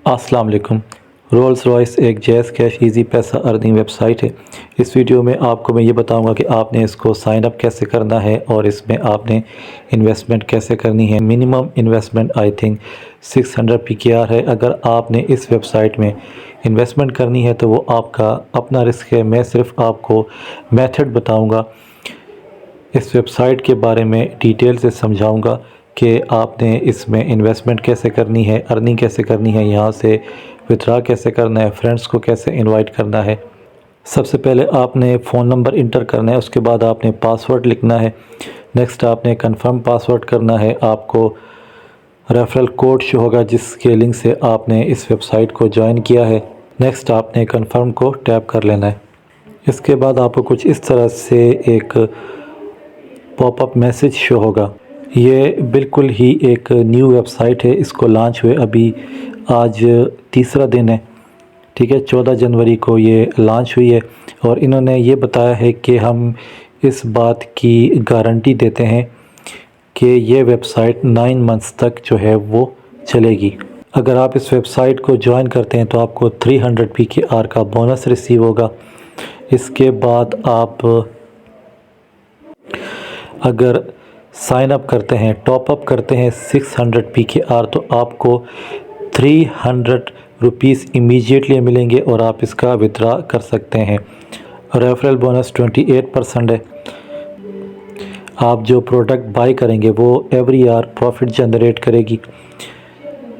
अस्सलाम वालेकुम। Rolls Royce एक जैज़ कैश इजी पैसा अर्निंग वेबसाइट है। इस वीडियो में आपको मैं ये बताऊंगा कि आपने इसको साइन अप कैसे करना है और इसमें आपने इन्वेस्टमेंट कैसे करनी है। Minimum investment I think 600 PKR है। अगर आपने इस वेबसाइट में इन्वेस्टमेंट करनी है तो वो आपका अपना रिस्क है। मैं सिर्फ आपको मेथड बताऊँगा, इस वेबसाइट के बारे में डिटेल से समझाऊंगा कि आपने इसमें इन्वेस्टमेंट कैसे करनी है, अर्निंग कैसे करनी है, यहाँ से विथड्रा कैसे करना है, फ्रेंड्स को कैसे इनवाइट करना है। सबसे पहले आपने फ़ोन नंबर इंटर करना है, उसके बाद आपने पासवर्ड लिखना है। नेक्स्ट आपने कंफर्म पासवर्ड करना है। आपको रेफरल कोड शो होगा जिसके लिंक से आपने इस वेबसाइट को ज्वाइन किया है। नेक्स्ट आपने कंफर्म को टैप कर लेना है। इसके बाद आपको कुछ इस तरह से एक पॉपअप मैसेज शो होगा। ये बिल्कुल ही एक न्यू वेबसाइट है, इसको लॉन्च हुए अभी आज तीसरा दिन है, ठीक है। 14 जनवरी को ये लॉन्च हुई है और इन्होंने ये बताया है कि हम इस बात की गारंटी देते हैं कि ये वेबसाइट 9 मंथ्स तक जो है वो चलेगी। अगर आप इस वेबसाइट को ज्वाइन करते हैं तो आपको 300 PKR का बोनस रिसीव होगा। इसके बाद आप अगर साइन अप करते हैं, टॉप अप करते हैं 600 PKR, तो आपको 300 रुपीज़ इमीडिएटली मिलेंगे और आप इसका विथड्रा कर सकते हैं। रेफरल बोनस 28% है। आप जो प्रोडक्ट बाय करेंगे वो एवरी ईयर प्रॉफिट जनरेट करेगी।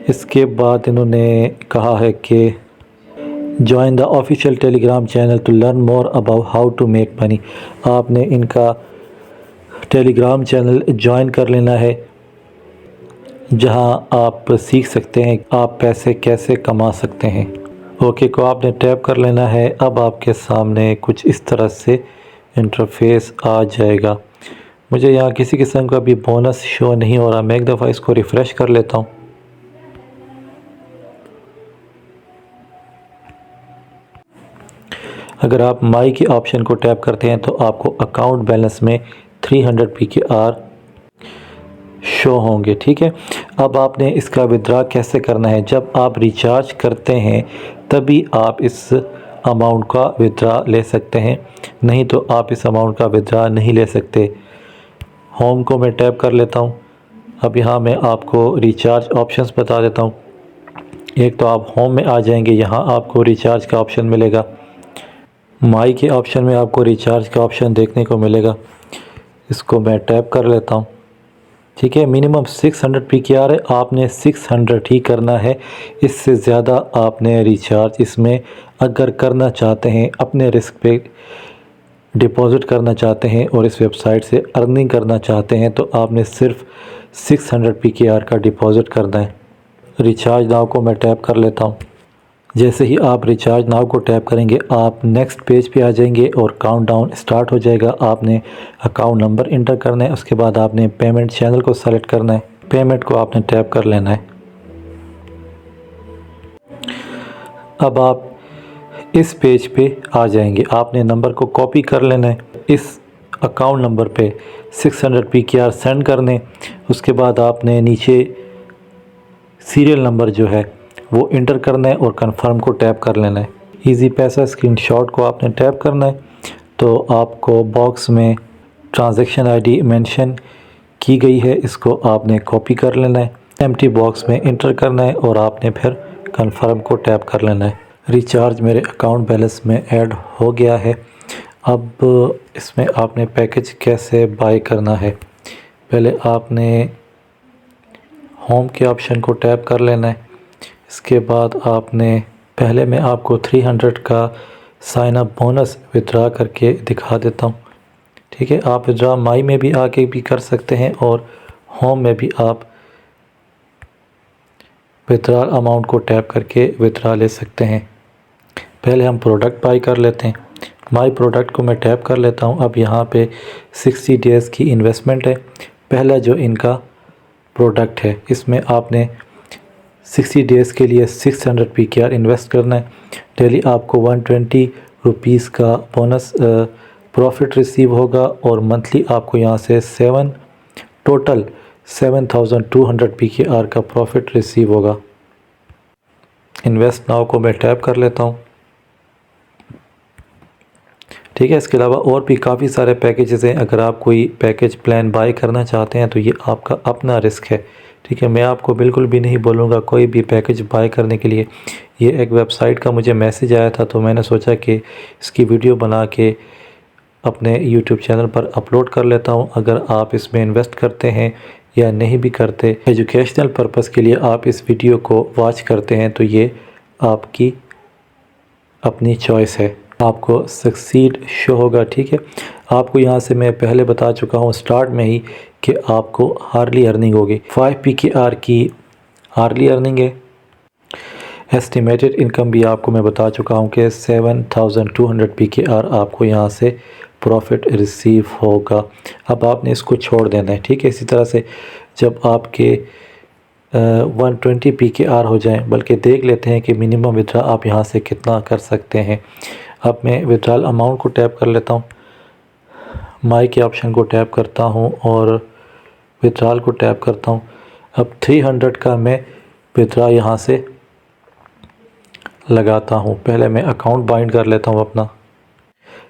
इसके बाद इन्होंने कहा है कि join the official Telegram channel to learn more about how to make money. आपने इनका टेलीग्राम चैनल ज्वाइन कर लेना है जहां आप सीख सकते हैं आप पैसे कैसे कमा सकते हैं। ओके को आपने टैप कर लेना है। अब आपके सामने कुछ इस तरह से इंटरफेस आ जाएगा। मुझे यहाँ किसी किस्म का भी बोनस शो नहीं हो रहा। मैं एक दफ़ा इसको रिफ़्रेश कर लेता हूँ। अगर आप माई के ऑप्शन को टैप करते हैं तो आपको अकाउंट बैलेंस में 300 PKR शो होंगे, ठीक है। अब आपने इसका विथड्रा कैसे करना है। जब आप रिचार्ज करते हैं तभी आप इस अमाउंट का विथड्रा ले सकते हैं, नहीं तो आप इस अमाउंट का विथड्रा नहीं ले सकते। होम को मैं टैप कर लेता हूँ। अब यहाँ मैं आपको रिचार्ज ऑप्शंस बता देता हूँ। एक तो आप होम में आ जाएंगे, यहाँ आपको रिचार्ज का ऑप्शन मिलेगा। माई के ऑप्शन में आपको रिचार्ज का ऑप्शन देखने को मिलेगा। इसको मैं टैप कर लेता हूँ, ठीक है। मिनिमम 600 PKR है, आपने 600 ही करना है। इससे ज़्यादा आपने रिचार्ज इसमें अगर करना चाहते हैं, अपने रिस्क पे डिपॉज़िट करना चाहते हैं और इस वेबसाइट से अर्निंग करना चाहते हैं तो आपने सिर्फ 600 PKR का डिपॉज़िट करना है। रिचार्ज नाउ को मैं टैप कर लेता हूँ। जैसे ही आप रिचार्ज नाउ को टैप करेंगे आप नेक्स्ट पेज पे आ जाएंगे और काउंटडाउन स्टार्ट हो जाएगा। आपने अकाउंट नंबर इंटर करना है, उसके बाद आपने पेमेंट चैनल को सेलेक्ट करना है, पेमेंट को आपने टैप कर लेना है। अब आप इस पेज पे आ जाएंगे। आपने नंबर को कॉपी कर लेना है, इस अकाउंट नंबर पे 600 PKR सेंड करने। उसके बाद आपने नीचे सीरियल नंबर जो है वो इंटर करना है और कंफर्म को टैप कर लेना है। इजी पैसा स्क्रीनशॉट को आपने टैप करना है तो आपको बॉक्स में ट्रांजैक्शन आईडी मेंशन की गई है, इसको आपने कॉपी कर लेना है, एम्प्टी बॉक्स में इंटर करना है और आपने फिर कंफर्म को टैप कर लेना है। रिचार्ज मेरे अकाउंट बैलेंस में ऐड हो गया है। अब इसमें आपने पैकेज कैसे बाय करना है। पहले आपने होम के ऑप्शन को टैप कर लेना है। इसके बाद आपने पहले मैं आपको 300 का साइन अप बोनस विथड्रा करके दिखा देता हूँ, ठीक है। आप विथड्रा माई में भी आके भी कर सकते हैं और होम में भी आप विथड्रा अमाउंट को टैप करके विथड्रा ले सकते हैं। पहले हम प्रोडक्ट बाई कर लेते हैं। माई प्रोडक्ट को मैं टैप कर लेता हूँ। अब यहाँ पे 60 डेज़ की इन्वेस्टमेंट है। पहला जो इनका प्रोडक्ट है इसमें आपने 60 डेज़ के लिए 600 PKR इन्वेस्ट करना है। डेली आपको 120 रुपीज़ का बोनस प्रॉफिट रिसीव होगा और मंथली आपको यहाँ से टोटल 7200 PKR का प्रॉफिट रिसीव होगा। इन्वेस्ट नाउ को मैं टैप कर लेता हूँ। ठीक है, इसके अलावा और भी काफ़ी सारे पैकेजेस हैं। अगर आप कोई पैकेज प्लान बाय करना चाहते हैं तो ये आपका अपना रिस्क है। ठीक है, मैं आपको बिल्कुल भी नहीं बोलूँगा कोई भी पैकेज बाय करने के लिए। ये एक वेबसाइट का मुझे मैसेज आया था तो मैंने सोचा कि इसकी वीडियो बना के अपने यूट्यूब चैनल पर अपलोड कर लेता हूँ। अगर आप इसमें इन्वेस्ट करते हैं या नहीं भी करते, एजुकेशनल पर्पज़ के लिए आप इस वीडियो को वॉच करते हैं तो ये आपकी अपनी चॉइस है, आपको सक्सीड शो होगा। ठीक है, आपको यहाँ से मैं पहले बता चुका हूँ स्टार्ट में ही कि आपको हार्डली अर्निंग होगी। 5 PKR की हार्डली अर्निंग है। एस्टिमेटेड इनकम भी आपको मैं बता चुका हूँ कि 7200 PKR आपको यहाँ से प्रॉफिट रिसीव होगा। अब आपने इसको छोड़ देना है। ठीक है, इसी तरह से जब आपके 120 PKR हो जाएं, बल्कि देख लेते हैं कि मिनिमम विड्रा आप यहाँ से कितना कर सकते हैं। अब मैं विड्रॉल अमाउंट को टैप कर लेता हूँ, माई के ऑप्शन को टैप करता हूँ और विड्रॉल को टैप करता हूँ। अब 300 का मैं विड्रा यहाँ से लगाता हूँ। पहले मैं अकाउंट बाइंड कर लेता हूँ अपना।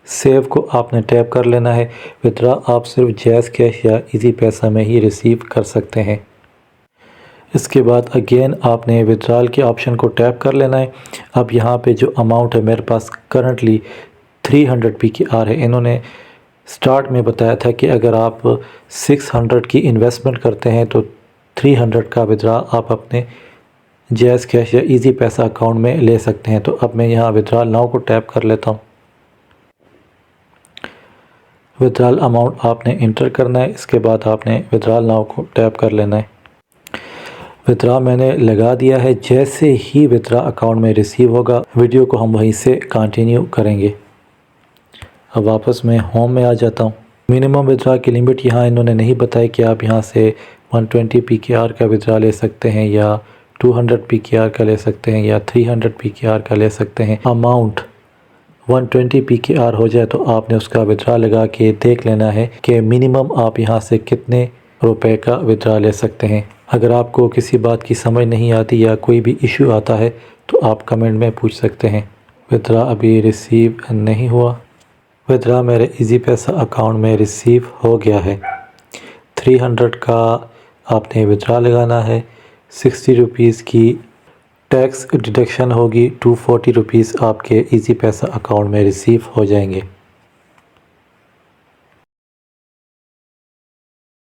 सेव को आपने टैप कर लेना है। विड्रा आप सिर्फ जैज़ कैश या इजी पैसा में ही रिसीव कर सकते हैं। इसके बाद अगेन आपने विड्रॉल के ऑप्शन को टैप कर लेना है। अब यहाँ पे जो अमाउंट है मेरे पास करंटली 300 PKR है। इन्होंने स्टार्ट में बताया था कि अगर आप 600 की इन्वेस्टमेंट करते हैं तो 300 का विड्रा आप अपने जैज़ कैश या इजी पैसा अकाउंट में ले सकते हैं। तो अब मैं यहाँ विड्रॉल नाउ को टैप कर लेता हूँ। विड्रॉल अमाउंट आपने इंटर करना है। इसके बाद आपने विड्रॉल नाउ को टैप कर लेना है। विड्रा मैंने लगा दिया है। जैसे ही विड्रा अकाउंट में रिसीव होगा, वीडियो को हम वहीं से कंटिन्यू करेंगे। अब वापस मैं होम में आ जाता हूँ। मिनिमम विड्रा की लिमिट यहाँ इन्होंने नहीं बताई कि आप यहाँ से 120 PKR का विड्रा ले सकते हैं या 200 PKR का ले सकते हैं या 300 PKR का ले सकते हैं। अमाउंट 120 PKR हो जाए तो आपने उसका विड्रा लगा के देख लेना है कि मिनिमम आप यहाँ से कितने रुपए का विड्रा ले सकते हैं। अगर आपको किसी बात की समझ नहीं आती या कोई भी इशू आता है तो आप कमेंट में पूछ सकते हैं। विड्रा अभी रिसीव नहीं हुआ। विड्रा मेरे इजी पैसा अकाउंट में रिसीव हो गया है। 300 का आपने विड्रा लगाना है। 60 रुपीज़ की टैक्स डिडक्शन होगी। 240 रुपीज़ आपके इजी पैसा अकाउंट में रिसीव हो जाएंगे।